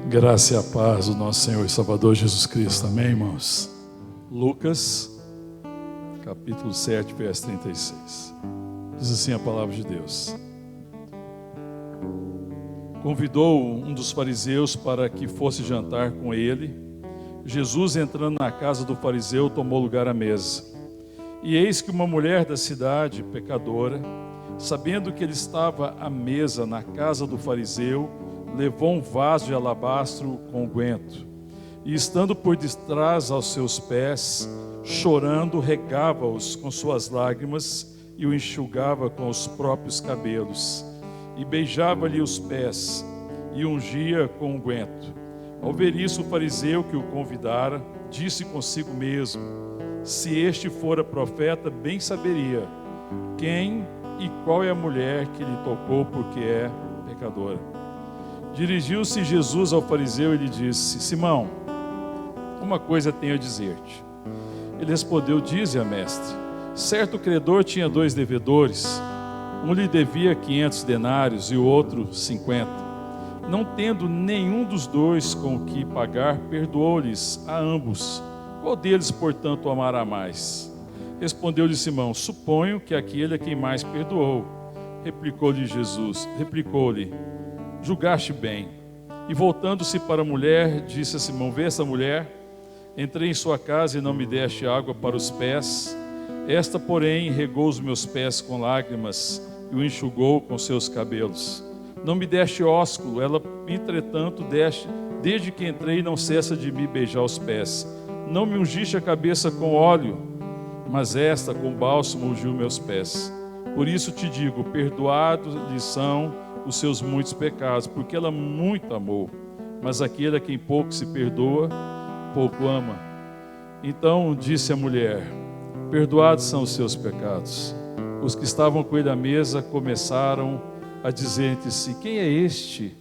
Graça e a paz do nosso Senhor e Salvador Jesus Cristo. Amém, irmãos? Lucas, capítulo 7, verso 36. Diz assim a palavra de Deus. Convidou um dos fariseus para que fosse jantar com ele. Jesus, entrando na casa do fariseu, tomou lugar à mesa. E eis que uma mulher da cidade, pecadora, sabendo que ele estava à mesa na casa do fariseu, levou um vaso de alabastro com unguento, e estando por detrás aos seus pés, chorando, regava-os com suas lágrimas e o enxugava com os próprios cabelos, e beijava-lhe os pés e ungia com unguento. Ao ver isso, o fariseu que o convidara disse consigo mesmo: se este fora profeta, bem saberia quem e qual é a mulher que lhe tocou, porque é pecadora. Dirigiu-se Jesus ao fariseu e lhe disse: Simão, uma coisa tenho a dizer-te. Ele respondeu: dize-a, mestre. Certo credor tinha 2 devedores. Um lhe devia 500 denários e o outro 50. Não tendo nenhum dos dois com o que pagar, perdoou-lhes a ambos. Qual deles, portanto, o amará mais? Respondeu-lhe Simão: suponho que aquele a quem mais perdoou. Replicou-lhe Jesus: julgaste bem. E voltando-se para a mulher, disse a Simão: vê essa mulher? Entrei em sua casa e não me deste água para os pés. Esta, porém, regou os meus pés com lágrimas e o enxugou com seus cabelos. Não me deste ósculo, ela, entretanto, deste, desde que entrei, não cessa de me beijar os pés. Não me ungiste a cabeça com óleo, mas esta, com bálsamo, ungiu meus pés. Por isso te digo, perdoados lhe são os seus muitos pecados, porque ela muito amou. Mas aquele a quem pouco se perdoa, pouco ama. Então disse a mulher: perdoados são os seus pecados. Os que estavam com ele à mesa começaram a dizer entre si: quem é este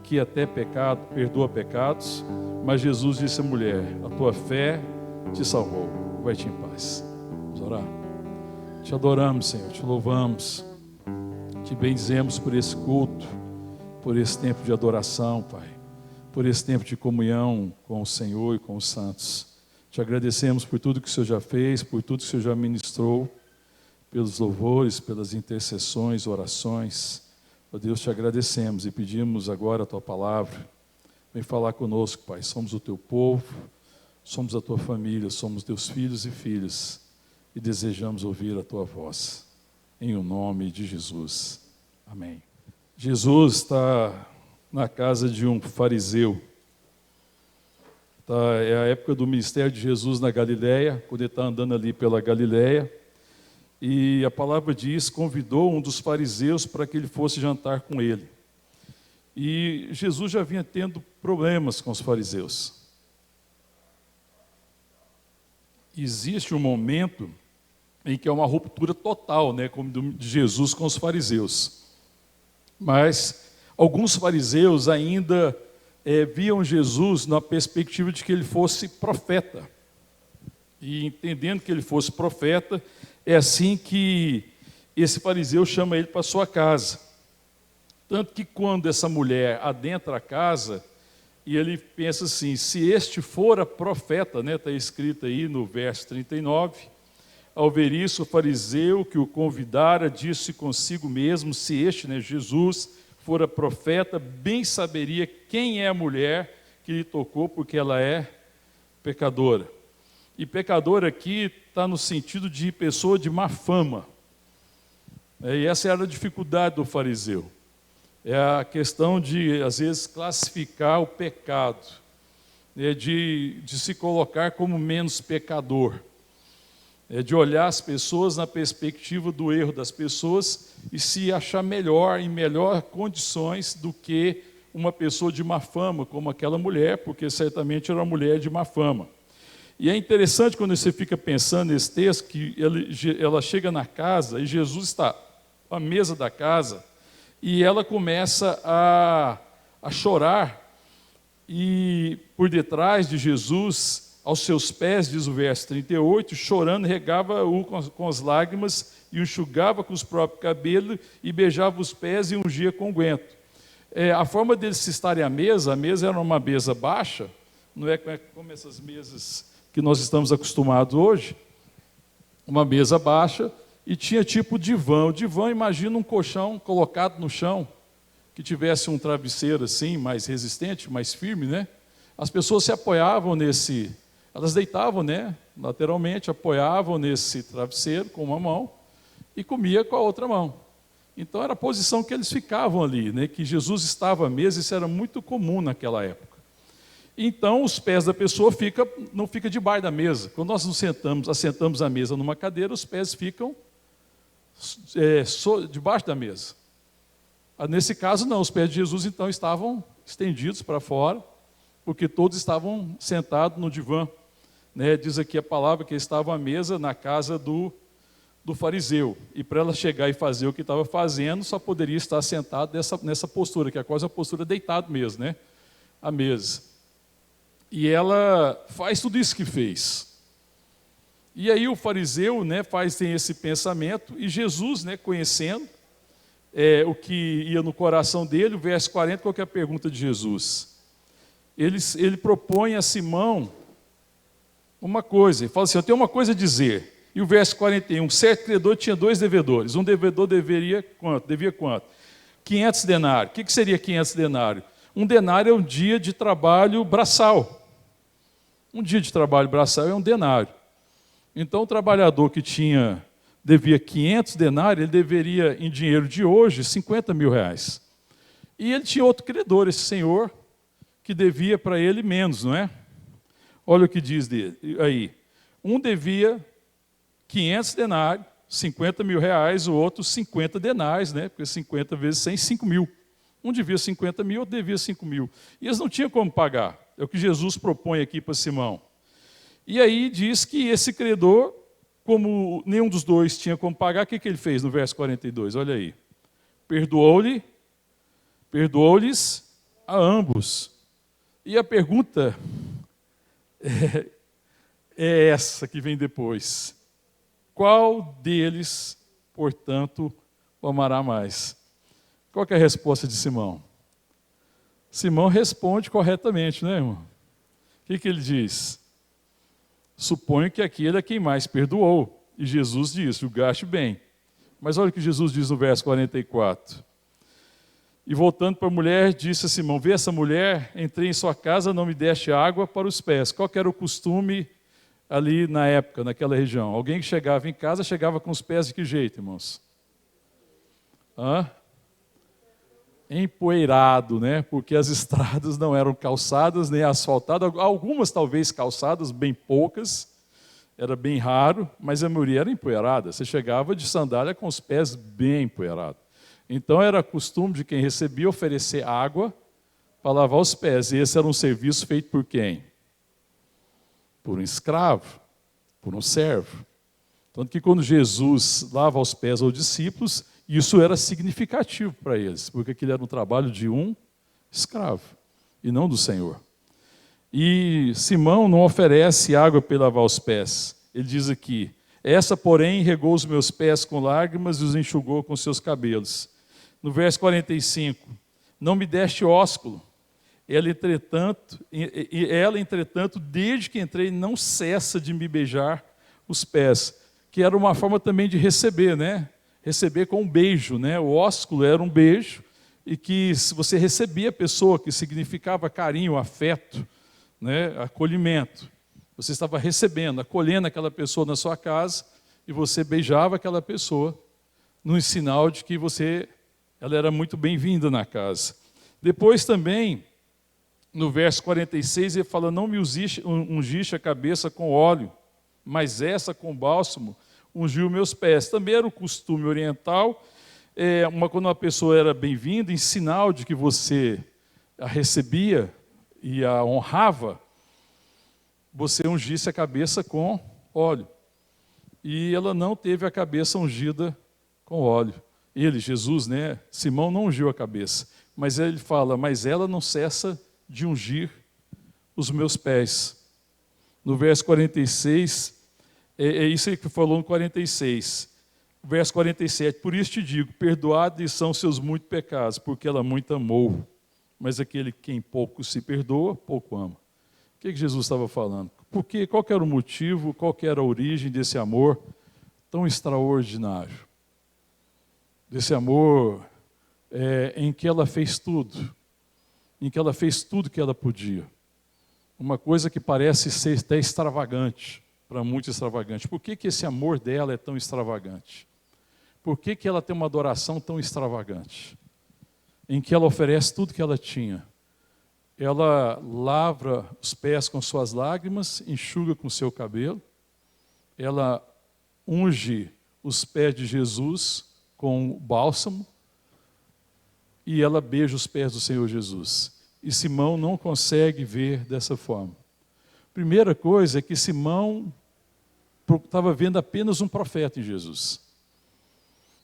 que até pecado perdoa pecados? Mas Jesus disse à mulher: a tua fé te salvou, vai-te em paz. Vamos orar. Te adoramos, Senhor, te louvamos, te bendizemos por esse culto, por esse tempo de adoração, Pai, por esse tempo de comunhão com o Senhor e com os santos. Te agradecemos por tudo que o Senhor já fez, por tudo que o Senhor já ministrou, pelos louvores, pelas intercessões, orações. Ó Deus, te agradecemos e pedimos agora a Tua palavra. Vem falar conosco, Pai. Somos o Teu povo, somos a Tua família, somos Teus filhos e filhas e desejamos ouvir a Tua voz. Em o nome de Jesus. Amém. Jesus está na casa de um fariseu. É a época do ministério de Jesus na Galileia, quando ele está andando ali pela Galileia. E a palavra diz, convidou um dos fariseus para que ele fosse jantar com ele. E Jesus já vinha tendo problemas com os fariseus. Existe um momento em que é uma ruptura total, como de Jesus com os fariseus. Mas alguns fariseus ainda viam Jesus na perspectiva de que ele fosse profeta. E entendendo que ele fosse profeta, é assim que esse fariseu chama ele para sua casa. Tanto que quando essa mulher adentra a casa, e ele pensa assim: se este fora profeta, está escrito aí no verso 39, ao ver isso, o fariseu que o convidara disse consigo mesmo: se este, Jesus, fora profeta, bem saberia quem é a mulher que lhe tocou, porque ela é pecadora. E pecador aqui está no sentido de pessoa de má fama. E essa era a dificuldade do fariseu. É a questão de, às vezes, classificar o pecado, de se colocar como menos pecador. De olhar as pessoas na perspectiva do erro das pessoas e se achar melhor, em melhor condições do que uma pessoa de má fama, como aquela mulher, porque certamente era uma mulher de má fama. E é interessante quando você fica pensando nesse texto, que ela chega na casa e Jesus está à mesa da casa e ela começa a chorar, e por detrás de Jesus, aos seus pés, diz o verso 38, chorando, regava-o com as lágrimas e o enxugava com os próprios cabelos e beijava os pés e ungia com unguento. A forma deles se estarem à mesa, a mesa era uma mesa baixa, não é como essas mesas que nós estamos acostumados hoje, uma mesa baixa, e tinha tipo divã. O divã, imagina um colchão colocado no chão, que tivesse um travesseiro assim, mais resistente, mais firme, né? As pessoas se apoiavam nesse, elas deitavam, né, lateralmente, apoiavam nesse travesseiro com uma mão e comia com a outra mão. Então era a posição que eles ficavam ali, né, que Jesus estava à mesa, isso era muito comum naquela época. Então os pés da pessoa não ficam debaixo da mesa. Quando nós nos assentamos à mesa numa cadeira, os pés ficam debaixo da mesa. Nesse caso não, os pés de Jesus então estavam estendidos para fora, porque todos estavam sentados no divã. Né? Diz aqui a palavra que eles estavam à mesa na casa do fariseu. E para ela chegar e fazer o que estava fazendo, só poderia estar sentado nessa postura, que é quase a postura deitado mesmo, né? À mesa. E ela faz tudo isso que fez. E aí o fariseu, né, tem esse pensamento, e Jesus, né, conhecendo o que ia no coração dele, o verso 40, qual que é a pergunta de Jesus? Ele propõe a Simão uma coisa, ele fala assim, eu tenho uma coisa a dizer. E o verso 41, certo credor tinha 2 devedores. Um devedor devia quanto? 500 denários. O que seria 500 denários? Um denário é um dia de trabalho braçal. Um dia de trabalho braçal é um denário. Então o trabalhador que devia 500 denários, ele deveria, em dinheiro de hoje, 50 mil reais. E ele tinha outro credor, esse senhor, que devia para ele menos, não é? Olha o que diz dele aí. Um devia 500 denários, 50 mil reais, o outro 50 denários, né? Porque 50 vezes 100, 5 mil. Um devia 50 mil, outro devia 5 mil. E eles não tinham como pagar. É o que Jesus propõe aqui para Simão. E aí diz que esse credor, como nenhum dos dois tinha como pagar, o que ele fez no verso 42? Olha aí. Perdoou-lhes a ambos. E a pergunta é essa que vem depois. Qual deles, portanto, o amará mais? Qual que é a resposta de Simão? Simão responde corretamente, né, irmão? O que ele diz? Suponho que aquele é quem mais perdoou. E Jesus diz, julgaste bem. Mas olha o que Jesus diz no verso 44. E voltando para a mulher, disse a Simão, vê essa mulher, entrei em sua casa, não me deste água para os pés. Qual que era o costume ali na época, naquela região? Alguém que chegava em casa, chegava com os pés de que jeito, irmãos? Empoeirado, né? Porque as estradas não eram calçadas nem asfaltadas, algumas talvez calçadas, bem poucas, era bem raro, mas a maioria era empoeirada. Você chegava de sandália com os pés bem empoeirados. Então era costume de quem recebia oferecer água para lavar os pés. E esse era um serviço feito por quem? Por um escravo, por um servo. Tanto que quando Jesus lava os pés aos discípulos, isso era significativo para eles, porque aquilo era um trabalho de um escravo, e não do Senhor. E Simão não oferece água para lavar os pés. Ele diz aqui, essa, porém, regou os meus pés com lágrimas e os enxugou com seus cabelos. No verso 45, não me deste ósculo. Ela, entretanto, desde que entrei, não cessa de me beijar os pés, que era uma forma também de receber, né? Receber com um beijo, né? O ósculo era um beijo, e que se você recebia a pessoa, que significava carinho, afeto, né? Acolhimento. Você estava recebendo, acolhendo aquela pessoa na sua casa, e você beijava aquela pessoa, num sinal de que ela era muito bem-vinda na casa. Depois também, no verso 46, ele fala, não me ungiste a cabeça com óleo, mas essa com bálsamo ungiu meus pés. Também era o costume oriental, quando uma pessoa era bem-vinda, em sinal de que você a recebia e a honrava, você ungisse a cabeça com óleo. E ela não teve a cabeça ungida com óleo. Ele, Jesus, né? Simão não ungiu a cabeça, mas ele fala, mas ela não cessa de ungir os meus pés. No verso 46, é isso que falou no 46. Verso 47, por isso te digo, perdoados são seus muitos pecados, porque ela muito amou. Mas aquele quem pouco se perdoa, pouco ama. O que Jesus estava falando? Porque qual que era o motivo, qual que era a origem desse amor tão extraordinário? Desse amor em que ela fez tudo. Em que ela fez tudo que ela podia. Uma coisa que parece ser até extravagante, para muitos extravagante. Por que esse amor dela é tão extravagante? Por que ela tem uma adoração tão extravagante? Em que ela oferece tudo que ela tinha. Ela lavra os pés com suas lágrimas, enxuga com seu cabelo. Ela unge os pés de Jesus com bálsamo. E ela beija os pés do Senhor Jesus. E Simão não consegue ver dessa forma. Primeira coisa é que Simão estava vendo apenas um profeta em Jesus.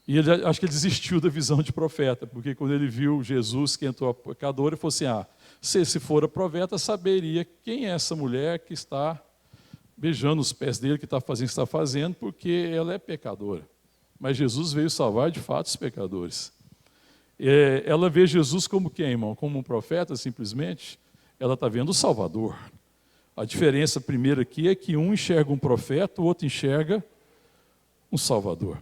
E acho que ele desistiu da visão de profeta, porque quando ele viu Jesus que entrou a pecadora, ele falou assim, se for a profeta, saberia quem é essa mulher que está beijando os pés dele, que está fazendo o que está fazendo, porque ela é pecadora. Mas Jesus veio salvar de fato os pecadores. Ela vê Jesus como quem, irmão? Como um profeta, simplesmente? Ela está vendo o Salvador. A diferença primeira aqui é que um enxerga um profeta, o outro enxerga um Salvador.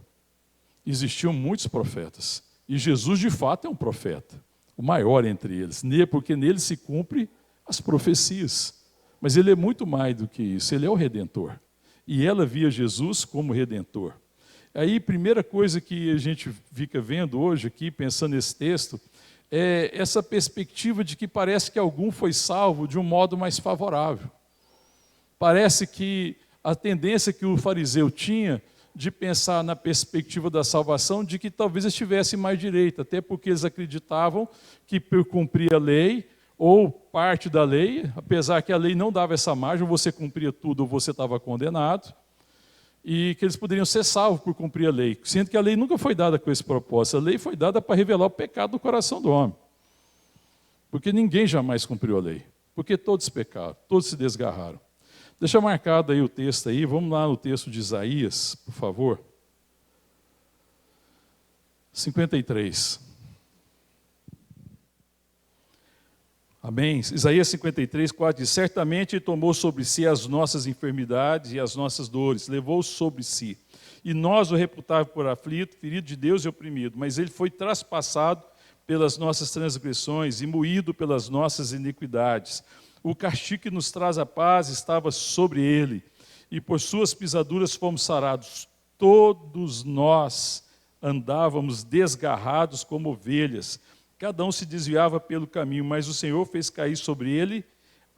Existiam muitos profetas. E Jesus, de fato, é um profeta. O maior entre eles. Porque nele se cumpre as profecias. Mas ele é muito mais do que isso. Ele é o Redentor. E ela via Jesus como Redentor. Aí, primeira coisa que a gente fica vendo hoje aqui, pensando nesse texto, é essa perspectiva de que parece que algum foi salvo de um modo mais favorável. Parece que a tendência que o fariseu tinha de pensar na perspectiva da salvação, de que talvez estivesse mais direito, até porque eles acreditavam que por cumprir a lei, ou parte da lei, apesar que a lei não dava essa margem, ou você cumpria tudo ou você estava condenado, e que eles poderiam ser salvos por cumprir a lei, sendo que a lei nunca foi dada com esse propósito, a lei foi dada para revelar o pecado do coração do homem, porque ninguém jamais cumpriu a lei, porque todos pecaram, todos se desgarraram. Deixa marcado aí o texto aí, vamos lá no texto de Isaías, por favor. 53. Amém? Isaías 53, 4 diz, certamente ele tomou sobre si as nossas enfermidades e as nossas dores, levou sobre si. E nós o reputávamos por aflito, ferido de Deus e oprimido, mas ele foi traspassado pelas nossas transgressões e moído pelas nossas iniquidades. O castigo que nos traz a paz estava sobre ele, e por suas pisaduras fomos sarados. Todos nós andávamos desgarrados como ovelhas, cada um se desviava pelo caminho, mas o Senhor fez cair sobre ele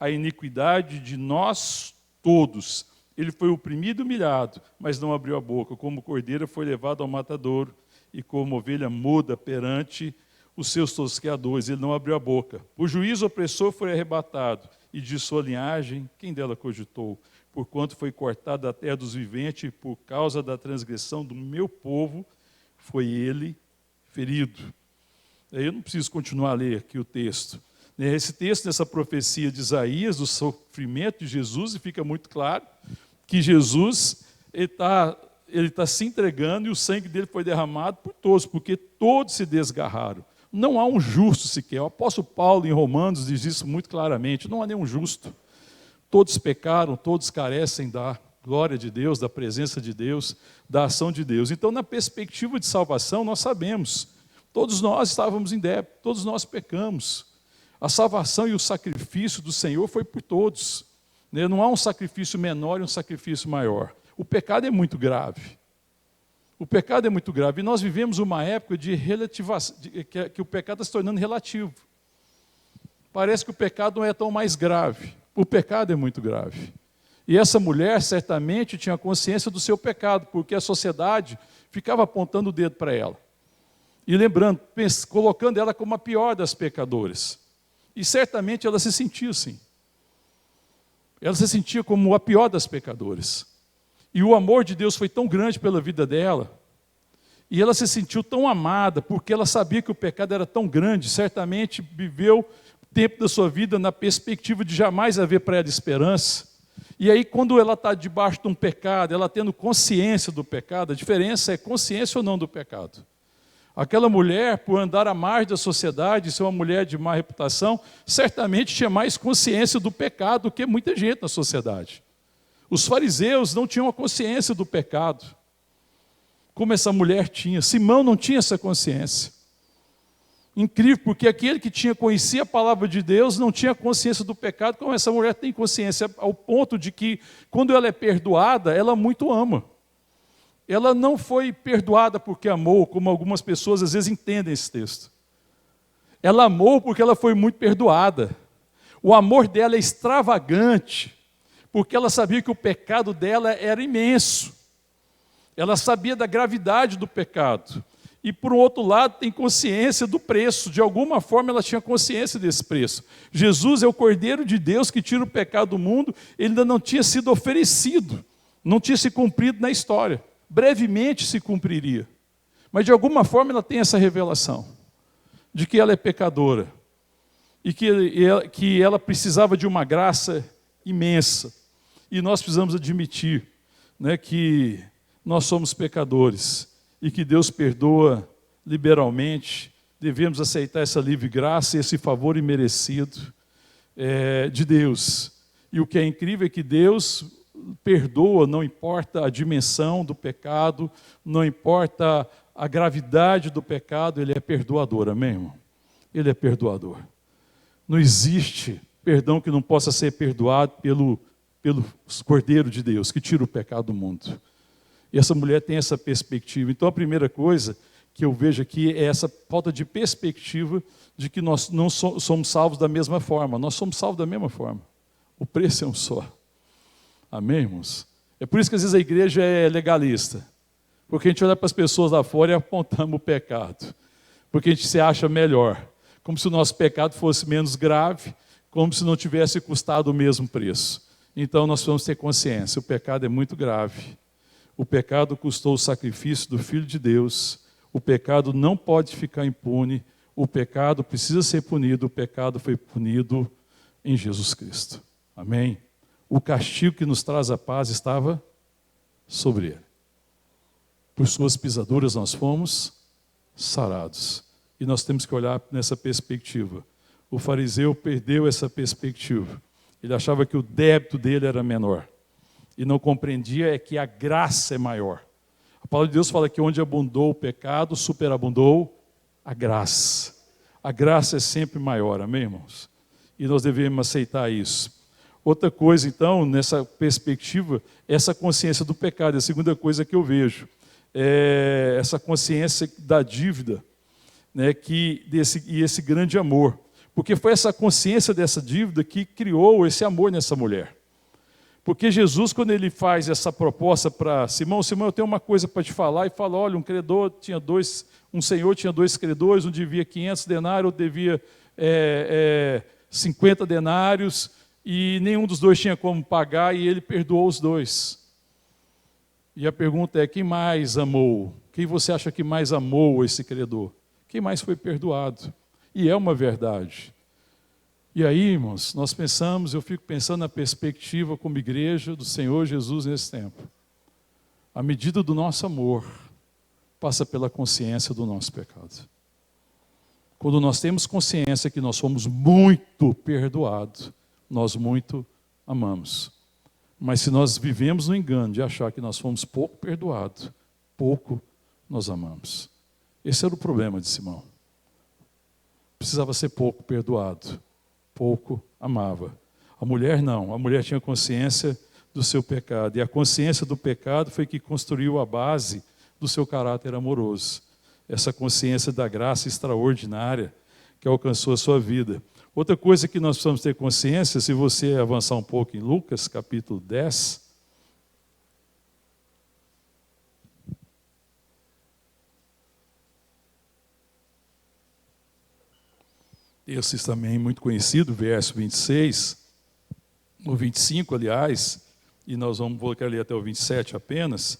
a iniquidade de nós todos. Ele foi oprimido e humilhado, mas não abriu a boca. Como cordeiro foi levado ao matadouro, e como ovelha muda perante os seus tosqueadores, ele não abriu a boca. O juiz opressor foi arrebatado, e de sua linhagem, quem dela cogitou? Porquanto foi cortado da terra dos viventes, e por causa da transgressão do meu povo, foi ele ferido. Eu não preciso continuar a ler aqui o texto. Esse texto, nessa profecia de Isaías, do sofrimento de Jesus, e fica muito claro que Jesus ele tá se entregando e o sangue dele foi derramado por todos, porque todos se desgarraram. Não há um justo sequer. O apóstolo Paulo, em Romanos, diz isso muito claramente. Não há nenhum justo. Todos pecaram, todos carecem da glória de Deus, da presença de Deus, da ação de Deus. Então, na perspectiva de salvação, nós sabemos. Todos nós estávamos em débito, todos nós pecamos. A salvação e o sacrifício do Senhor foi por todos. Não há um sacrifício menor e um sacrifício maior. O pecado é muito grave. O pecado é muito grave. E nós vivemos uma época de que o pecado está se tornando relativo. Parece que o pecado não é tão mais grave. O pecado é muito grave. E essa mulher certamente tinha consciência do seu pecado, porque a sociedade ficava apontando o dedo para ela. E lembrando, colocando ela como a pior das pecadoras. E certamente ela se sentia assim. Ela se sentia como a pior das pecadoras. E o amor de Deus foi tão grande pela vida dela, e ela se sentiu tão amada, porque ela sabia que o pecado era tão grande, certamente viveu o tempo da sua vida na perspectiva de jamais haver para ela esperança. E aí, quando ela está debaixo de um pecado, ela tendo consciência do pecado, a diferença é consciência ou não do pecado. Aquela mulher, por andar à margem da sociedade, ser uma mulher de má reputação, certamente tinha mais consciência do pecado do que muita gente na sociedade. Os fariseus não tinham a consciência do pecado, como essa mulher tinha. Simão não tinha essa consciência. Incrível, porque aquele que conhecia a palavra de Deus não tinha consciência do pecado, como essa mulher tem consciência, ao ponto de que, quando ela é perdoada, ela muito ama. Ela não foi perdoada porque amou, como algumas pessoas às vezes entendem esse texto. Ela amou porque ela foi muito perdoada. O amor dela é extravagante, porque ela sabia que o pecado dela era imenso. Ela sabia da gravidade do pecado. E, por outro lado, tem consciência do preço. De alguma forma, ela tinha consciência desse preço. Jesus é o Cordeiro de Deus que tira o pecado do mundo. Ele ainda não tinha sido oferecido. Não tinha se cumprido na história. Brevemente se cumpriria. Mas, de alguma forma, ela tem essa revelação. De que ela é pecadora. E que ela precisava de uma graça imensa. E nós precisamos admitir, né, que nós somos pecadores. E que Deus perdoa liberalmente, devemos aceitar essa livre graça e esse favor imerecido de Deus. E o que é incrível é que Deus perdoa, não importa a dimensão do pecado, não importa a gravidade do pecado, Ele é perdoador, amém, irmão? Ele é perdoador. Não existe perdão que não possa ser perdoado pelo Cordeiro de Deus, que tira o pecado do mundo. E essa mulher tem essa perspectiva. Então, a primeira coisa que eu vejo aqui é essa falta de perspectiva de que nós não somos salvos da mesma forma. Nós somos salvos da mesma forma. O preço é um só. Amém, irmãos? É por isso que às vezes a igreja é legalista. Porque a gente olha para as pessoas lá fora e apontamos o pecado. Porque a gente se acha melhor. Como se o nosso pecado fosse menos grave, como se não tivesse custado o mesmo preço. Então, nós vamos ter consciência. O pecado é muito grave. O pecado custou o sacrifício do Filho de Deus. O pecado não pode ficar impune. O pecado precisa ser punido. O pecado foi punido em Jesus Cristo. Amém? O castigo que nos traz a paz estava sobre ele. Por suas pisaduras nós fomos sarados. E nós temos que olhar nessa perspectiva. O fariseu perdeu essa perspectiva. Ele achava que o débito dele era menor. E não compreendia é que a graça é maior. A palavra de Deus fala que onde abundou o pecado, superabundou a graça. A graça é sempre maior, amém, irmãos? E nós devemos aceitar isso. Outra coisa, então, nessa perspectiva, é essa consciência do pecado. A segunda coisa que eu vejo é essa consciência da dívida, né, e esse grande amor. Porque foi essa consciência dessa dívida que criou esse amor nessa mulher. Porque Jesus, quando ele faz essa proposta para Simão, eu tenho uma coisa para te falar, e fala, olha, um senhor tinha 2 credores, um devia 500 denários, outro devia 50 denários, e nenhum dos dois tinha como pagar, e ele perdoou os 2. E a pergunta é, quem mais amou? Quem você acha que mais amou esse credor? Quem mais foi perdoado? E é uma verdade. E aí, irmãos, eu fico pensando na perspectiva como igreja do Senhor Jesus nesse tempo. A medida do nosso amor passa pela consciência do nosso pecado. Quando nós temos consciência que nós somos muito perdoados, nós muito amamos. Mas se nós vivemos no engano de achar que nós fomos pouco perdoados, pouco nós amamos. Esse era o problema de Simão. Precisava ser pouco perdoado. Pouco amava. A mulher não, a mulher tinha consciência do seu pecado, e a consciência do pecado foi que construiu a base do seu caráter amoroso, essa consciência da graça extraordinária que alcançou a sua vida. Outra coisa que nós precisamos ter consciência, se você avançar um pouco em Lucas, capítulo 10, esse também muito conhecido, verso 26, no 25, aliás, e nós vamos colocar ali até o 27 apenas.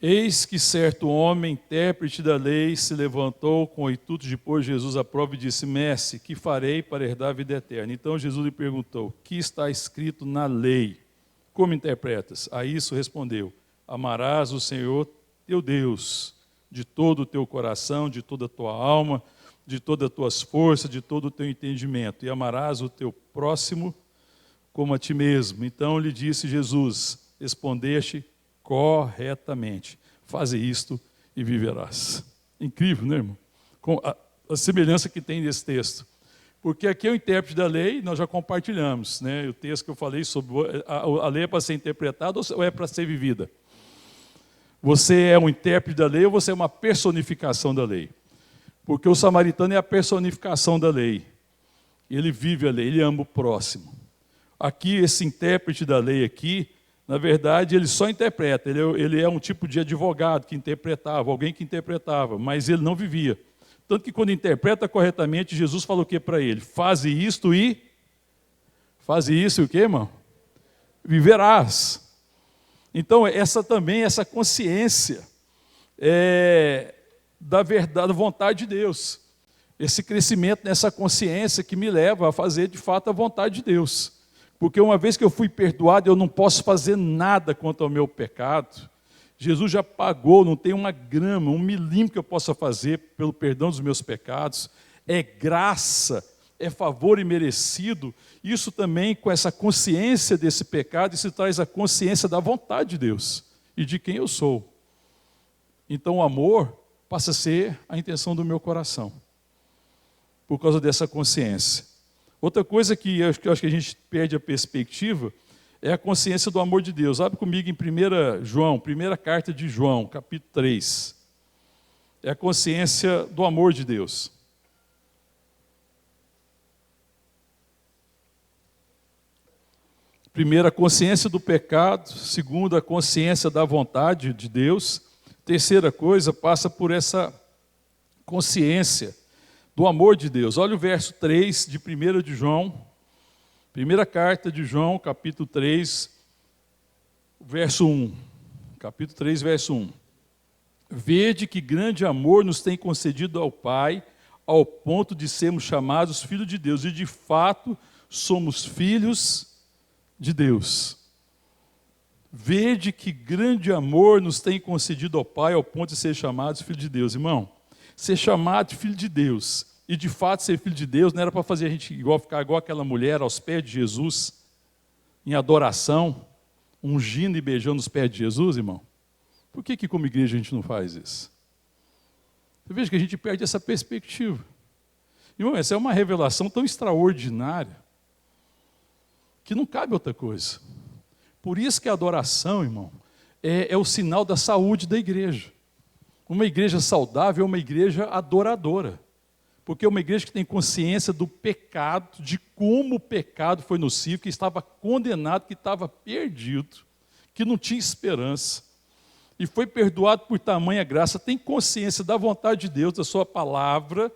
Eis que certo homem, intérprete da lei, se levantou com o intuito de pôr Jesus à prova e disse, Mestre, que farei para herdar a vida eterna? Então Jesus lhe perguntou, que está escrito na lei? como interpretas? A isso respondeu: amarás o Senhor teu Deus de todo o teu coração, de toda a tua alma, de todas as tuas forças, de todo o teu entendimento, e amarás o teu próximo como a ti mesmo. Então lhe disse Jesus: respondeste corretamente, faze isto e viverás. Incrível, né, irmão? Com a semelhança que tem nesse texto. Porque aqui é o intérprete da lei, nós já compartilhamos, né? O texto que eu falei sobre a lei é para ser interpretada ou é para ser vivida? Você é um intérprete da lei ou você é uma personificação da lei? Porque o samaritano é a personificação da lei. Ele vive a lei, ele ama o próximo. Aqui, esse intérprete da lei aqui, na verdade, ele só interpreta. Ele é um tipo de advogado que interpretava, alguém que interpretava, mas ele não vivia. Tanto que quando interpreta corretamente, Jesus falou o que para ele? Faze isto e... Faze isso e o que, irmão? Viverás. Então, essa consciência da verdade, da vontade de Deus. Esse crescimento nessa consciência que me leva a fazer, de fato, a vontade de Deus. Porque uma vez que eu fui perdoado, eu não posso fazer nada contra o meu pecado. Jesus já pagou, não tem uma grama, 1 milímetro que eu possa fazer pelo perdão dos meus pecados. É graça, é favor imerecido. Isso também, com essa consciência desse pecado, isso traz a consciência da vontade de Deus e de quem eu sou. Então o amor passa a ser a intenção do meu coração, por causa dessa consciência. Outra coisa que eu acho que a gente perde a perspectiva é a consciência do amor de Deus. Abre comigo em 1 João, primeira carta de João, capítulo 3. É a consciência do amor de Deus. Primeiro, a consciência do pecado. Segundo, a consciência da vontade de Deus. Terceira coisa, passa por essa consciência do amor de Deus. Olha o verso 3 de 1 de João. Primeira carta de João, capítulo 3, verso 1. Capítulo 3, verso 1. Vede que grande amor nos tem concedido ao Pai, ao ponto de sermos chamados filhos de Deus. E de fato, somos filhos de Deus. Vede que grande amor nos tem concedido ao Pai, ao ponto de ser chamados filhos de Deus. Irmão, ser chamado filho de Deus, e de fato ser filho de Deus, não era para fazer a gente ficar igual aquela mulher aos pés de Jesus, em adoração, ungindo e beijando os pés de Jesus, irmão? Por que como igreja a gente não faz isso? Eu vejo que a gente perde essa perspectiva. Irmão, essa é uma revelação tão extraordinária, que não cabe outra coisa. Por isso que a adoração, irmão, é o sinal da saúde da igreja. Uma igreja saudável é uma igreja adoradora. Porque é uma igreja que tem consciência do pecado, de como o pecado foi nocivo, que estava condenado, que estava perdido, que não tinha esperança. E foi perdoado por tamanha graça, tem consciência da vontade de Deus, da sua palavra.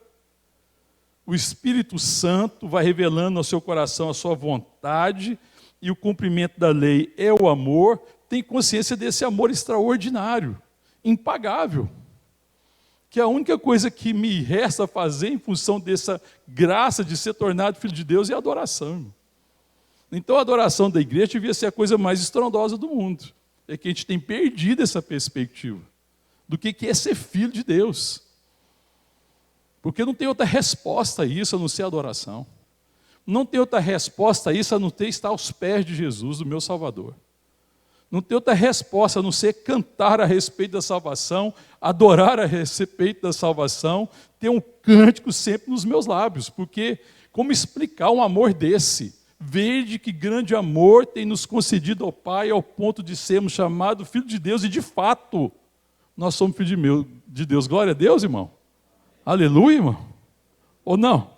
O Espírito Santo vai revelando ao seu coração a sua vontade, e o cumprimento da lei é o amor. Tem consciência desse amor extraordinário, impagável. Que a única coisa que me resta fazer em função dessa graça de ser tornado filho de Deus é a adoração. Então a adoração da igreja devia ser a coisa mais estrondosa do mundo. É que a gente tem perdido essa perspectiva do que é ser filho de Deus. Porque não tem outra resposta a isso a não ser a adoração. Não tem outra resposta a isso a não ter estar aos pés de Jesus, do meu Salvador. Não tem outra resposta a não ser cantar a respeito da salvação, adorar a respeito da salvação, ter um cântico sempre nos meus lábios. Porque como explicar um amor desse? Vede que grande amor tem nos concedido ao Pai, ao ponto de sermos chamados filhos de Deus, e de fato, nós somos filhos de Deus. Glória a Deus, irmão. Aleluia, irmão. Ou não?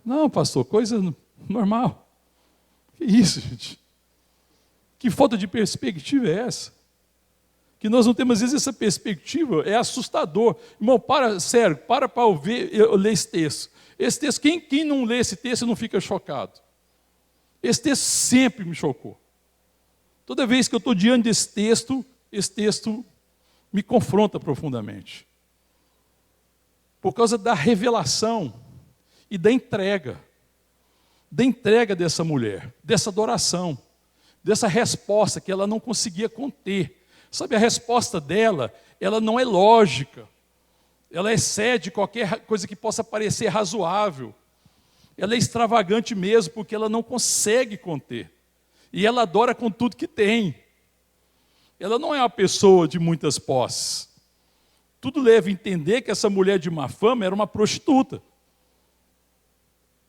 Não, pastor, coisa normal. Que isso, gente? Que falta de perspectiva é essa? Que nós não temos, às vezes, essa perspectiva, é assustador. Irmão, sério, para eu ler esse texto. Esse texto, quem não lê esse texto não fica chocado? Esse texto sempre me chocou. Toda vez que eu estou diante desse texto, esse texto me confronta profundamente. Por causa da revelação e da entrega dessa mulher, dessa adoração. dessa resposta que ela não conseguia conter. Sabe, a resposta dela, ela não é lógica. Ela excede qualquer coisa que possa parecer razoável. Ela é extravagante mesmo, porque ela não consegue conter. E ela adora com tudo que tem. Ela não é uma pessoa de muitas posses. Tudo leva a entender que essa mulher de má fama era uma prostituta.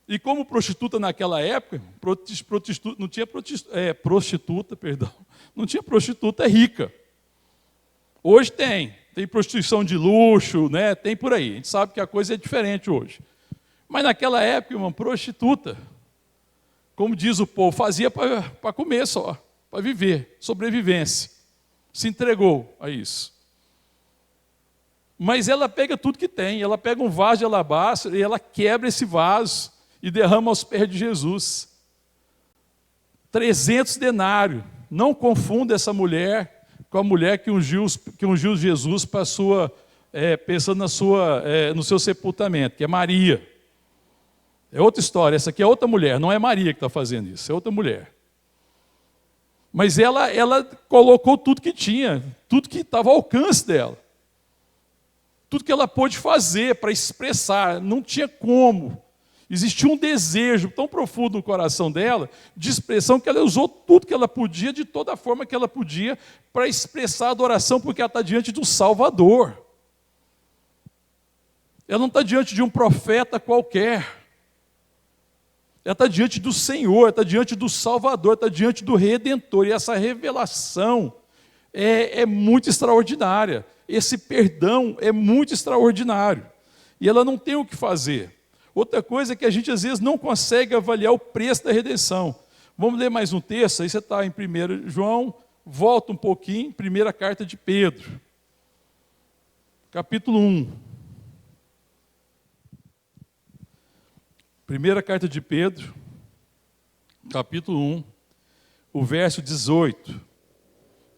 E como prostituta naquela época, não tinha prostituta rica. Hoje tem prostituição de luxo, né? Tem por aí. A gente sabe que a coisa é diferente hoje. Mas naquela época, uma prostituta, como diz o povo, fazia para comer só, para viver, sobrevivência. Se entregou a isso. Mas ela pega tudo que tem, ela pega um vaso de alabastro e ela quebra esse vaso e derrama aos pés de Jesus. 300 denários. Não confunda essa mulher com a mulher que ungiu Jesus para pensando no seu sepultamento, que é Maria. É outra história, essa aqui é outra mulher, não é Maria que está fazendo isso, é outra mulher. Mas ela colocou tudo que tinha, tudo que estava ao alcance dela. Tudo que ela pôde fazer para expressar, não tinha como. Existia um desejo tão profundo no coração dela, de expressão, que ela usou tudo que ela podia, de toda a forma que ela podia, para expressar a adoração, porque ela está diante do Salvador. Ela não está diante de um profeta qualquer. Ela está diante do Senhor, está diante do Salvador, está diante do Redentor. E essa revelação é muito extraordinária. Esse perdão é muito extraordinário. E ela não tem o que fazer. Outra coisa é que a gente às vezes não consegue avaliar o preço da redenção. Vamos ler mais um texto, aí você está em 1 João, volta um pouquinho, primeira carta de Pedro. Capítulo 1. Primeira carta de Pedro, capítulo 1, o verso 18,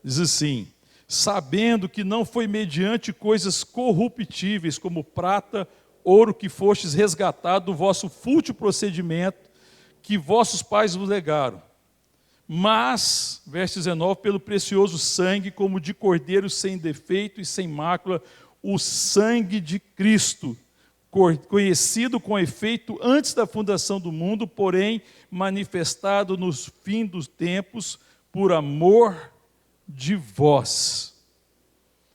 diz assim: sabendo que não foi mediante coisas corruptíveis, como prata, ouro, que fostes resgatado do vosso fútil procedimento, que vossos pais vos legaram, mas, verso 19, pelo precioso sangue, como de cordeiro sem defeito e sem mácula, o sangue de Cristo, conhecido com efeito antes da fundação do mundo, porém manifestado nos fins dos tempos, por amor de vós.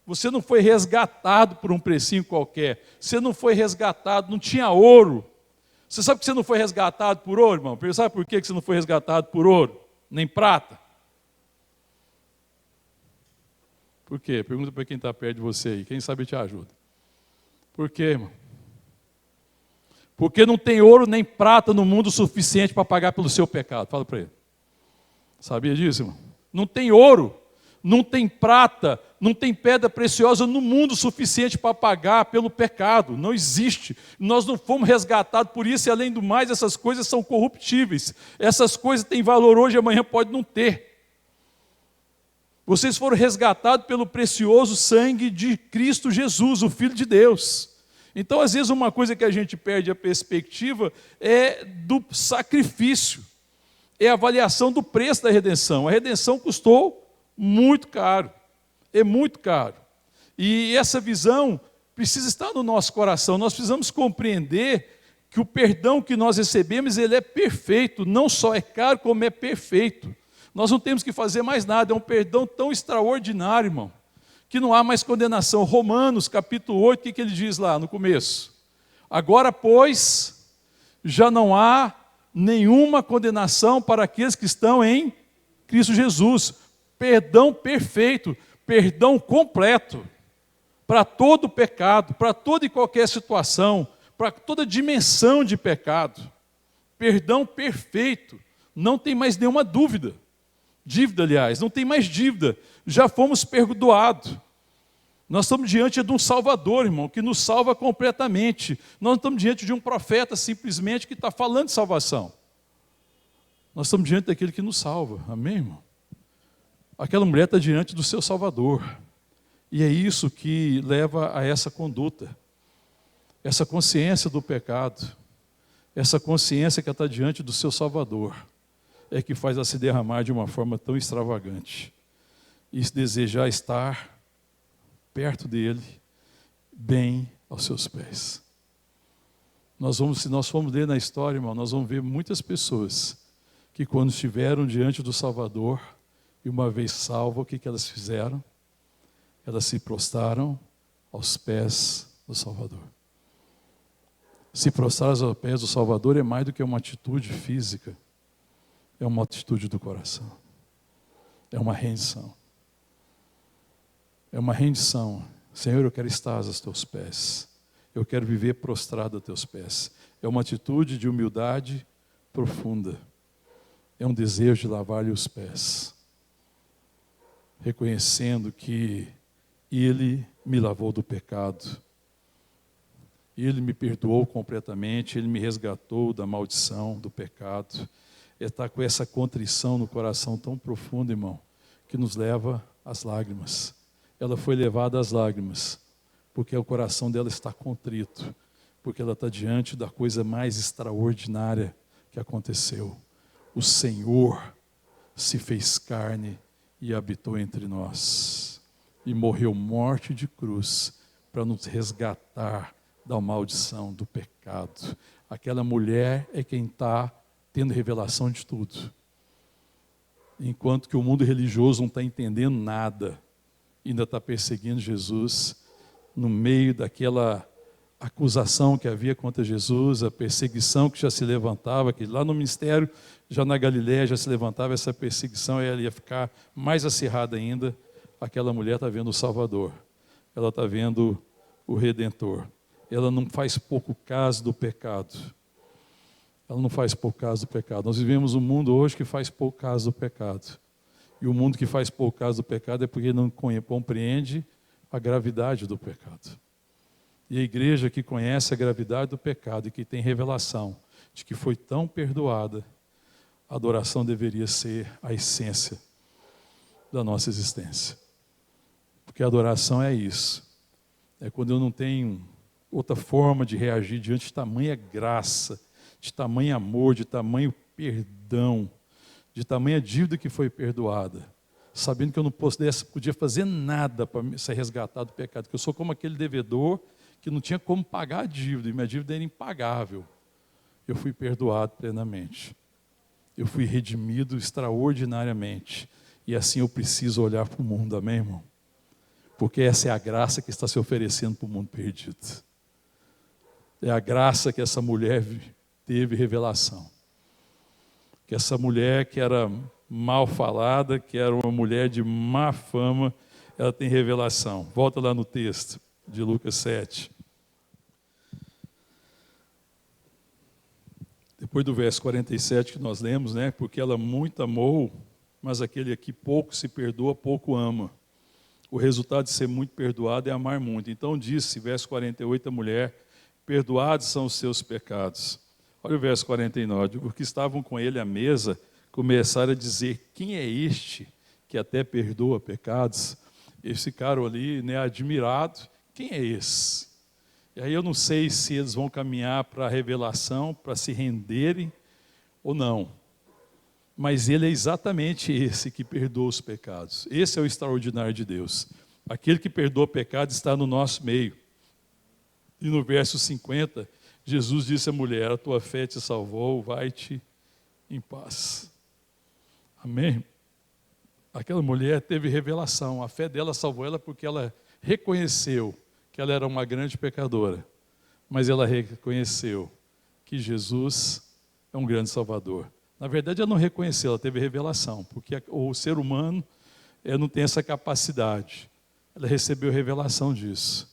Você não foi resgatado por um precinho qualquer. Você não foi resgatado, não tinha ouro. Você sabe que você não foi resgatado por ouro, irmão? Sabe por que você não foi resgatado por ouro? Nem prata? Por quê? Pergunta para quem está perto de você aí. Quem sabe te ajuda. Por quê, irmão? Porque não tem ouro nem prata no mundo suficiente para pagar pelo seu pecado. Fala para ele. Sabia disso, irmão? Não tem ouro, não tem prata, não tem pedra preciosa no mundo suficiente para pagar pelo pecado. Não existe. Nós não fomos resgatados por isso, e além do mais, essas coisas são corruptíveis. Essas coisas têm valor hoje, amanhã pode não ter. Vocês foram resgatados pelo precioso sangue de Cristo Jesus, o Filho de Deus. Então, às vezes, uma coisa que a gente perde a perspectiva é do sacrifício, é a avaliação do preço da redenção. A redenção custou muito caro, é muito caro. E essa visão precisa estar no nosso coração. Nós precisamos compreender que o perdão que nós recebemos, ele é perfeito, não só é caro, como é perfeito. Nós não temos que fazer mais nada, é um perdão tão extraordinário, irmão, que não há mais condenação. Romanos, capítulo 8, o que ele diz lá no começo? Agora, pois, já não há nenhuma condenação para aqueles que estão em Cristo Jesus. Perdão perfeito, perdão completo, para todo pecado, para toda e qualquer situação, para toda dimensão de pecado. Perdão perfeito, não tem mais nenhuma dúvida. Dívida, aliás, não tem mais dívida, já fomos perdoados. Nós estamos diante de um Salvador, irmão, que nos salva completamente. Nós não estamos diante de um profeta simplesmente que está falando de salvação. Nós estamos diante daquele que nos salva, amém, irmão? Aquela mulher está diante do seu Salvador. E é isso que leva a essa conduta, essa consciência do pecado, essa consciência que ela está diante do seu Salvador. é que faz ela se derramar de uma forma tão extravagante e desejar estar perto dele, bem aos seus pés. Se nós formos ler na história, irmão, nós vamos ver muitas pessoas que quando estiveram diante do Salvador, e uma vez salvo, o que elas fizeram? Elas se prostraram aos pés do Salvador. Se prostrar aos pés do Salvador é mais do que uma atitude física, é uma atitude do coração, é uma rendição. É uma rendição. Senhor, eu quero estar aos teus pés, eu quero viver prostrado a teus pés. É uma atitude de humildade profunda, é um desejo de lavar-lhe os pés, reconhecendo que Ele me lavou do pecado, Ele me perdoou completamente, Ele me resgatou da maldição, do pecado. É estar com essa contrição no coração tão profunda, irmão, que nos leva às lágrimas. Ela foi levada às lágrimas, porque o coração dela está contrito, porque ela está diante da coisa mais extraordinária que aconteceu. O Senhor se fez carne e habitou entre nós, e morreu morte de cruz, para nos resgatar da maldição, do pecado. Aquela mulher é quem está tendo revelação de tudo, enquanto que o mundo religioso não está entendendo nada, ainda está perseguindo Jesus, no meio daquela acusação que havia contra Jesus, a perseguição que já se levantava, que lá no ministério, já na Galiléia, já se levantava essa perseguição, e ela ia ficar mais acirrada ainda. Aquela mulher está vendo o Salvador, ela está vendo o Redentor, ela não faz pouco caso do pecado, ela não faz pouco caso do pecado. Nós vivemos um mundo hoje que faz pouco caso do pecado, e o mundo que faz pouco caso do pecado é porque não compreende a gravidade do pecado. E a igreja que conhece a gravidade do pecado e que tem revelação de que foi tão perdoada, a adoração deveria ser a essência da nossa existência. Porque a adoração é isso. É quando eu não tenho outra forma de reagir diante de tamanha graça, de tamanho amor, de tamanho perdão, de tamanha dívida que foi perdoada, sabendo que eu não podia fazer nada para ser resgatado do pecado, que eu sou como aquele devedor que não tinha como pagar a dívida, e minha dívida era impagável. Eu fui perdoado plenamente. Eu fui redimido extraordinariamente. E assim eu preciso olhar para o mundo, amém, irmão? Porque essa é a graça que está se oferecendo para o mundo perdido. É a graça que essa mulher teve revelação. Que essa mulher que era mal falada, que era uma mulher de má fama, ela tem revelação. Volta lá no texto de Lucas 7. Depois do verso 47 que nós lemos, né? Porque ela muito amou, mas aquele aqui pouco se perdoa, pouco ama. O resultado de ser muito perdoado é amar muito. Então disse, verso 48, a mulher, perdoados são os seus pecados. Olha o verso 49, porque estavam com ele à mesa, começaram a dizer, quem é este que até perdoa pecados? Eles ficaram ali, né, admirados, quem é esse? E aí eu não sei se eles vão caminhar para a revelação, para se renderem ou não. Mas ele é exatamente esse que perdoa os pecados. Esse é o extraordinário de Deus. Aquele que perdoa pecados está no nosso meio. E no verso 50, Jesus disse à mulher, a tua fé te salvou, vai-te em paz. Amém? Aquela mulher teve revelação, a fé dela salvou ela porque ela reconheceu que ela era uma grande pecadora, mas ela reconheceu que Jesus é um grande Salvador. Na verdade, ela não reconheceu, ela teve revelação, porque o ser humano não tem essa capacidade. Ela recebeu revelação disso.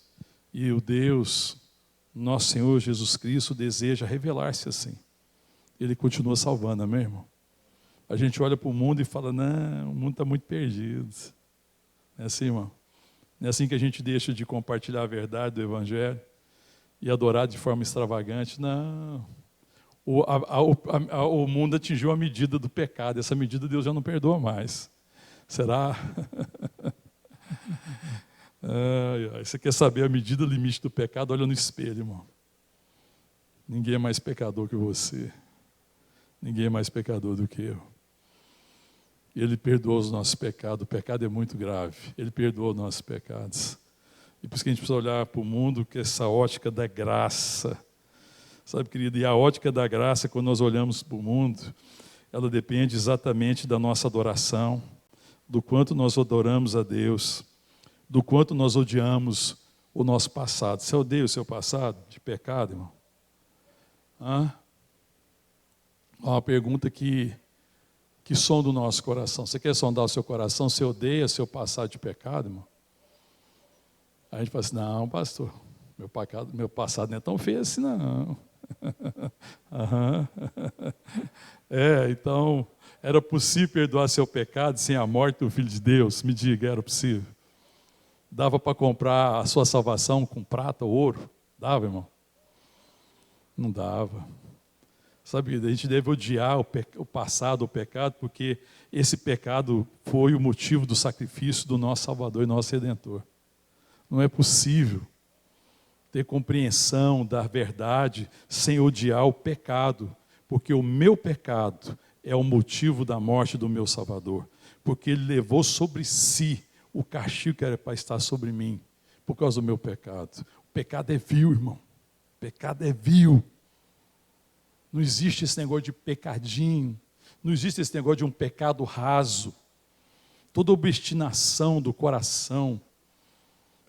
E o Deus, nosso Senhor Jesus Cristo, deseja revelar-se assim. Ele continua salvando, amém, irmão? A gente olha para o mundo e fala, não, o mundo está muito perdido. Não é assim, irmão? Não é assim que a gente deixa de compartilhar a verdade do Evangelho e adorar de forma extravagante. Não. O mundo atingiu a medida do pecado. Essa medida Deus já não perdoa mais. Será? Você quer saber a medida, o limite do pecado? Olha no espelho, irmão. Ninguém é mais pecador que você. Ninguém é mais pecador do que eu. Ele perdoa os nossos pecados. O pecado é muito grave. Ele perdoa os nossos pecados. E por isso que a gente precisa olhar para o mundo com essa ótica da graça. Sabe, querido, e a ótica da graça, quando nós olhamos para o mundo, ela depende exatamente da nossa adoração, do quanto nós adoramos a Deus, do quanto nós odiamos o nosso passado. Você odeia o seu passado de pecado, irmão? Uma pergunta que sonda o nosso coração. Você quer sondar o seu coração? Você odeia seu passado de pecado, irmão? Aí a gente fala assim, não, pastor, meu passado não é tão feio assim, não. Então, era possível perdoar seu pecado sem a morte do Filho de Deus? Me diga, era possível. Dava para comprar a sua salvação com prata ou ouro? Dava, irmão? Não dava. Sabe, a gente deve odiar o passado, o pecado, porque esse pecado foi o motivo do sacrifício do nosso Salvador e nosso Redentor. Não é possível ter compreensão da verdade sem odiar o pecado, porque o meu pecado é o motivo da morte do meu Salvador, porque ele levou sobre si o castigo que era para estar sobre mim, por causa do meu pecado. O pecado é vil, irmão. O pecado é vil. Não existe esse negócio de pecadinho, não existe esse negócio de um pecado raso. Toda obstinação do coração,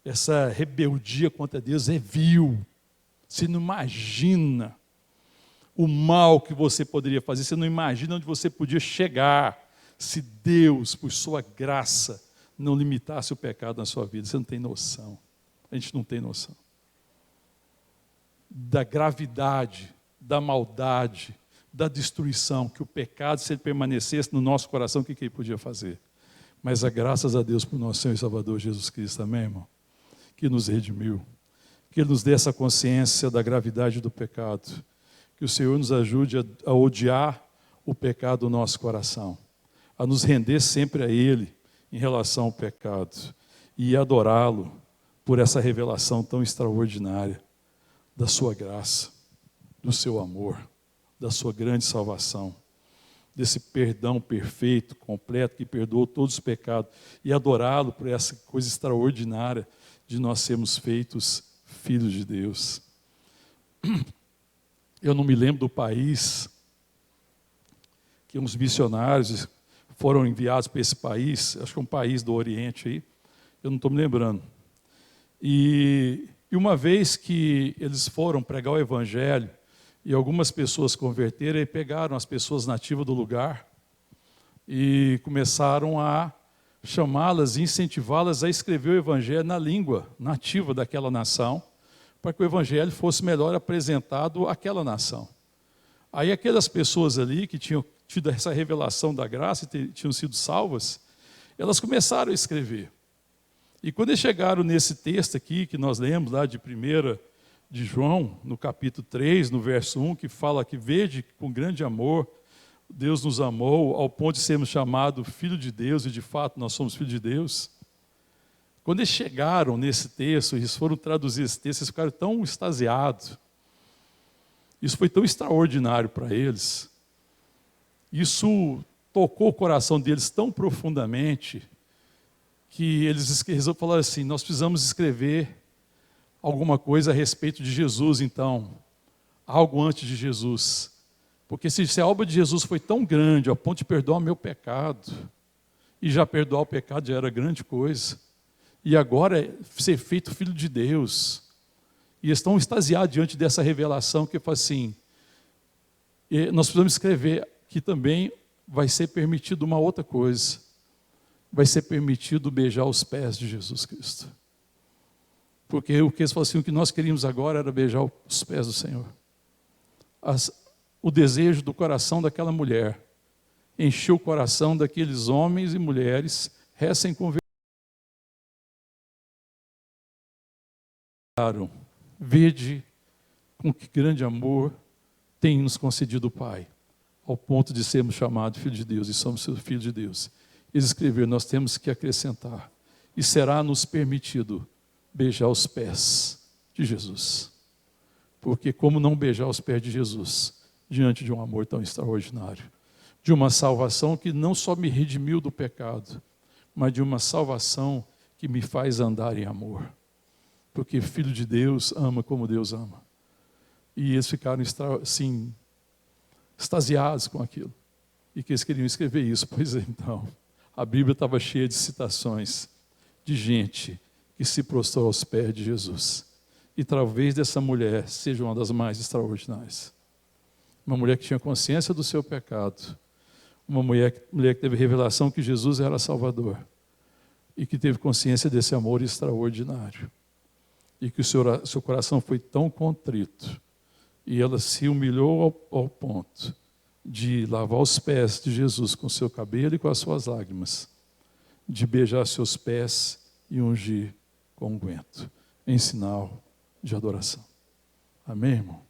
essa rebeldia contra Deus é vil. Você não imagina o mal que você poderia fazer, você não imagina onde você podia chegar se Deus, por sua graça, não limitasse o pecado na sua vida. Você não tem noção. A gente não tem noção da gravidade, da maldade, da destruição, que o pecado, se ele permanecesse no nosso coração, o que ele podia fazer? Mas graças a Deus por nosso Senhor e Salvador Jesus Cristo, amém, irmão? Que nos redimiu, que Ele nos dê essa consciência da gravidade do pecado, que o Senhor nos ajude a odiar o pecado do nosso coração, a nos render sempre a Ele em relação ao pecado e adorá-lo por essa revelação tão extraordinária da sua graça, do seu amor, da sua grande salvação, desse perdão perfeito, completo, que perdoou todos os pecados, e adorá-lo por essa coisa extraordinária de nós sermos feitos filhos de Deus. Eu não me lembro do país que uns missionários foram enviados para esse país, acho que é um país do Oriente aí, eu não estou me lembrando. E uma vez que eles foram pregar o Evangelho, e algumas pessoas converteram, e pegaram as pessoas nativas do lugar e começaram a chamá-las e incentivá-las a escrever o Evangelho na língua nativa daquela nação, para que o Evangelho fosse melhor apresentado àquela nação. Aí aquelas pessoas ali que tinham tido essa revelação da graça e tinham sido salvas, elas começaram a escrever. E quando eles chegaram nesse texto aqui, que nós lemos lá de 1 de João, no capítulo 3, no verso 1, que fala que vede com grande amor, Deus nos amou ao ponto de sermos chamados filho de Deus, e de fato nós somos filhos de Deus. Quando eles chegaram nesse texto, eles foram traduzir esse texto, eles ficaram tão extasiados. Isso foi tão extraordinário para eles. Isso tocou o coração deles tão profundamente, que eles resolveram falar assim, nós precisamos escrever alguma coisa a respeito de Jesus, então, algo antes de Jesus. Porque se a obra de Jesus foi tão grande, ao ponto de perdoar o meu pecado, e já perdoar o pecado já era grande coisa, e agora é ser feito filho de Deus, e estão extasiados diante dessa revelação, que fala assim, nós precisamos escrever que também vai ser permitido uma outra coisa, vai ser permitido beijar os pés de Jesus Cristo. Porque o que eles falam assim, o que nós queríamos agora era beijar os pés do Senhor. O desejo do coração daquela mulher encheu o coração daqueles homens e mulheres recém-convertidos. Vede com que grande amor tem nos concedido o Pai, ao ponto de sermos chamados filhos de Deus, e somos seus filhos de Deus. Eles escreveram, nós temos que acrescentar, e será nos permitido beijar os pés de Jesus. Porque como não beijar os pés de Jesus diante de um amor tão extraordinário? de uma salvação que não só me redimiu do pecado, mas de uma salvação que me faz andar em amor. Porque filho de Deus ama como Deus ama. E eles ficaram assim, extasiados com aquilo. E que eles queriam escrever isso. Pois é, então, a Bíblia estava cheia de citações de gente que se prostrou aos pés de Jesus. E talvez dessa mulher seja uma das mais extraordinárias. Uma mulher que tinha consciência do seu pecado. Uma mulher que teve revelação que Jesus era Salvador. E que teve consciência desse amor extraordinário. E que o seu coração foi tão contrito. E ela se humilhou ao ponto de lavar os pés de Jesus com seu cabelo e com as suas lágrimas. De beijar seus pés e ungir com unguento. Em sinal de adoração. Amém, irmão?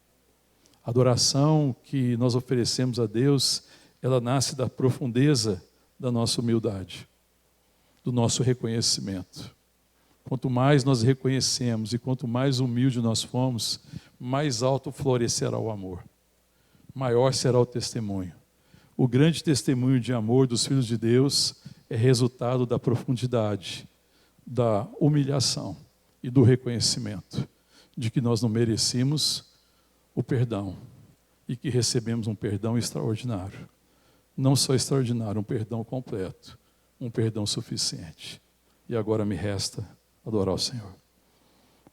A adoração que nós oferecemos a Deus, ela nasce da profundeza da nossa humildade, do nosso reconhecimento. Quanto mais nós reconhecemos e quanto mais humilde nós formos, mais alto florescerá o amor. Maior será o testemunho. O grande testemunho de amor dos filhos de Deus é resultado da profundidade, da humilhação e do reconhecimento de que nós não merecíamos o perdão e que recebemos um perdão extraordinário. Não só extraordinário, um perdão completo, um perdão suficiente. E agora me resta adorar o Senhor.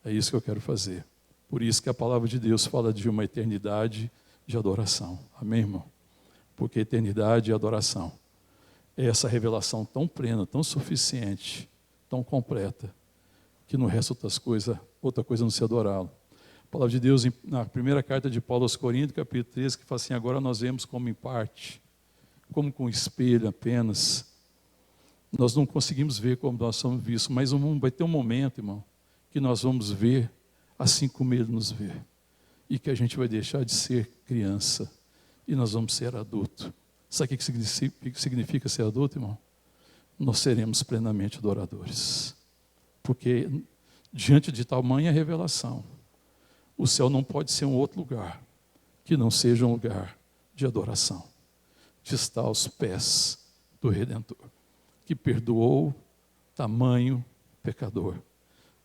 É isso que eu quero fazer. Por isso que a palavra de Deus fala de uma eternidade de adoração. Amém, irmão? Porque eternidade e adoração é essa revelação tão plena, tão suficiente, tão completa, que não resta outra coisa não se adorá-lo. A palavra de Deus, na primeira carta de Paulo aos Coríntios, capítulo 13, que fala assim: agora nós vemos como em parte, como com espelho apenas. Nós não conseguimos ver como nós somos vistos, mas vai ter um momento, irmão, que nós vamos ver assim como Ele nos vê. E que a gente vai deixar de ser criança e nós vamos ser adulto. Sabe o que significa ser adulto, irmão? Nós seremos plenamente adoradores. Porque diante de tamanha revelação, o céu não pode ser um outro lugar que não seja um lugar de adoração, de estar aos pés do Redentor, que perdoou tamanho pecador.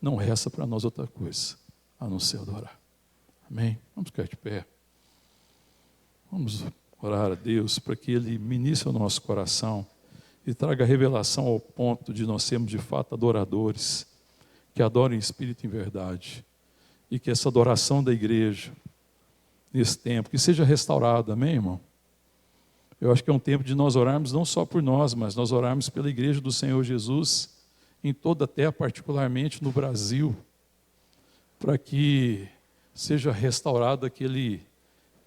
Não resta para nós outra coisa, a não ser adorar. Amém? Vamos ficar de pé. Vamos orar a Deus para que Ele ministre o nosso coração e traga revelação ao ponto de nós sermos de fato adoradores, que adorem em espírito e em verdade. E que essa adoração da igreja, nesse tempo, que seja restaurada. Amém, irmão? Eu acho que é um tempo de nós orarmos não só por nós, mas nós orarmos pela igreja do Senhor Jesus, em toda a terra, particularmente no Brasil, para que seja restaurado aquele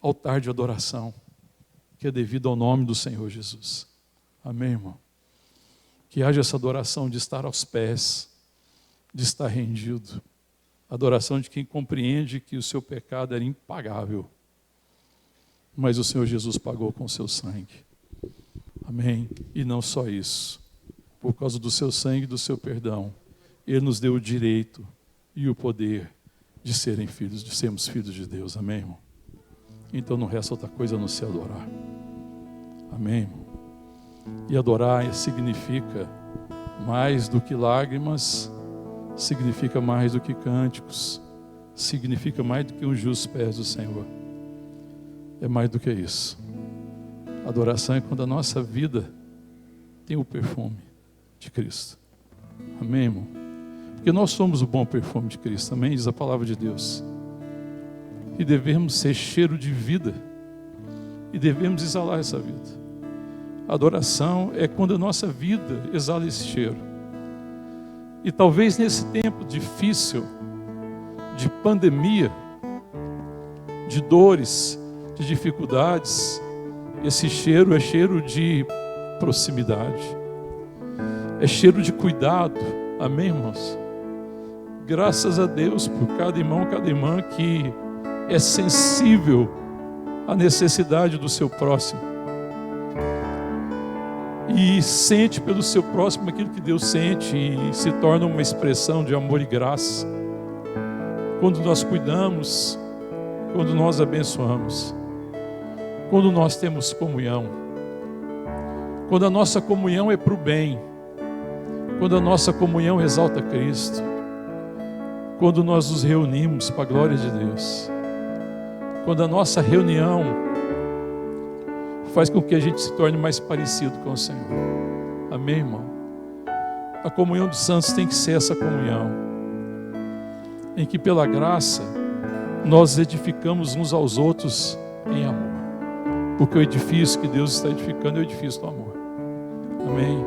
altar de adoração, que é devido ao nome do Senhor Jesus. Amém, irmão? Que haja essa adoração de estar aos pés, de estar rendido. Adoração de quem compreende que o seu pecado era impagável, mas o Senhor Jesus pagou com o seu sangue. Amém? E não só isso. Por causa do seu sangue e do seu perdão, Ele nos deu o direito e o poder de sermos filhos de Deus. Amém, irmão? Então não resta outra coisa a não ser adorar. Amém, irmão? E adorar significa mais do que lágrimas, significa mais do que cânticos, significa mais do que ungir os pés do Senhor. É mais do que isso. Adoração é quando a nossa vida tem o perfume de Cristo. Amém, irmão? Porque nós somos o bom perfume de Cristo, amém? Diz a palavra de Deus. E devemos ser cheiro de vida. E devemos exalar essa vida. Adoração é quando a nossa vida exala esse cheiro. E talvez nesse tempo difícil, de pandemia, de dores, de dificuldades, esse cheiro é cheiro de proximidade, é cheiro de cuidado. Amém, irmãos? Graças a Deus por cada irmão, cada irmã que é sensível à necessidade do seu próximo e sente pelo seu próximo aquilo que Deus sente e se torna uma expressão de amor e graça. Quando nós cuidamos, quando nós abençoamos, quando nós temos comunhão, quando a nossa comunhão é para o bem, quando a nossa comunhão exalta Cristo, quando nós nos reunimos para a glória de Deus, quando a nossa reunião faz com que a gente se torne mais parecido com o Senhor. Amém, irmão? A comunhão dos santos tem que ser essa comunhão em que, pela graça, nós edificamos uns aos outros em amor, porque o edifício que Deus está edificando é o edifício do amor. Amém?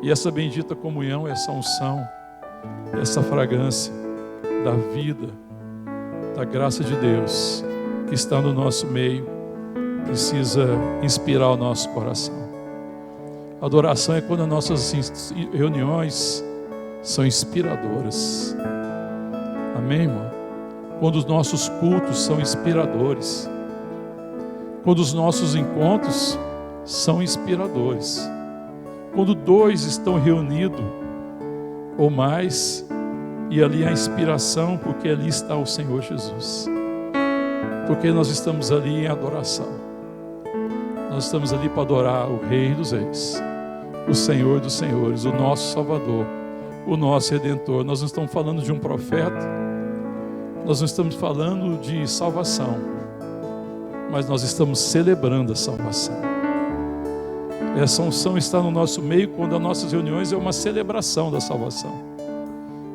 E essa bendita comunhão, essa unção, essa fragrância da vida, da graça de Deus que está no nosso meio, precisa inspirar o nosso coração. Adoração é quando as nossas reuniões são inspiradoras. Amém, irmão? Quando os nossos cultos são inspiradores, quando os nossos encontros são inspiradores, quando dois estão reunidos ou mais, e ali há inspiração, porque ali está o Senhor Jesus, porque nós estamos ali em adoração, nós estamos ali para adorar o Rei dos Reis, o Senhor dos Senhores, o nosso Salvador, o nosso Redentor. Nós não estamos falando de um profeta, nós não estamos falando de salvação, mas nós estamos celebrando a salvação. Essa unção está no nosso meio quando as nossas reuniões é uma celebração da salvação,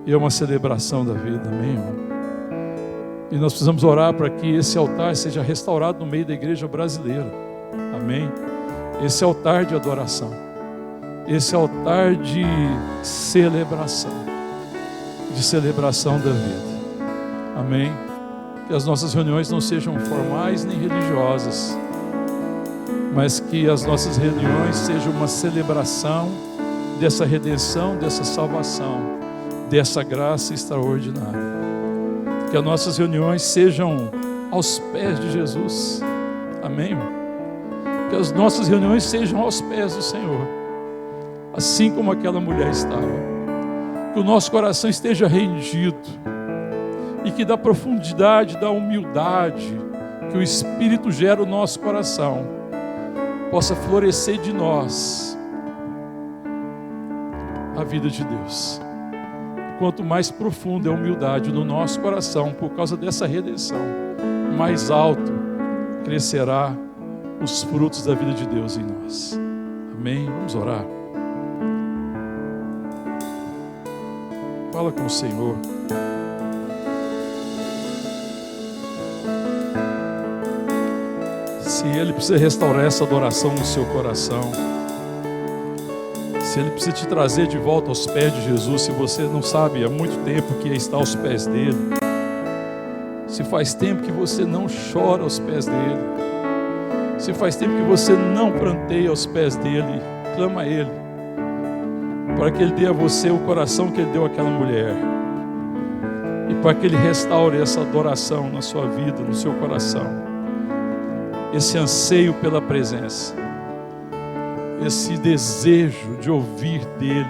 e é uma celebração da vida. Amém, irmão? E nós precisamos orar para que esse altar seja restaurado no meio da igreja brasileira. Amém? Esse altar de adoração, esse altar de celebração da vida. Amém? Que as nossas reuniões não sejam formais nem religiosas, mas que as nossas reuniões sejam uma celebração dessa redenção, dessa salvação, dessa graça extraordinária. Que as nossas reuniões sejam aos pés de Jesus. Amém? Que as nossas reuniões sejam aos pés do Senhor, assim como aquela mulher estava. Que o nosso coração esteja rendido, e que da profundidade, da humildade que o Espírito gera no nosso coração, possa florescer de nós a vida de Deus. Quanto mais profunda é a humildade no nosso coração, por causa dessa redenção, mais alto crescerá os frutos da vida de Deus em nós. Amém? Vamos orar. Fala com o Senhor. Se Ele precisa restaurar essa adoração no seu coração, se Ele precisa te trazer de volta aos pés de Jesus, se você não sabe há muito tempo que está aos pés dele, se faz tempo que você não chora aos pés dele, se faz tempo que você não pranteia aos pés dele, clama a Ele, para que Ele dê a você o coração que Ele deu àquela mulher, e para que Ele restaure essa adoração na sua vida, no seu coração, esse anseio pela presença, esse desejo de ouvir dele,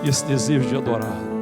e esse desejo de adorá-lo.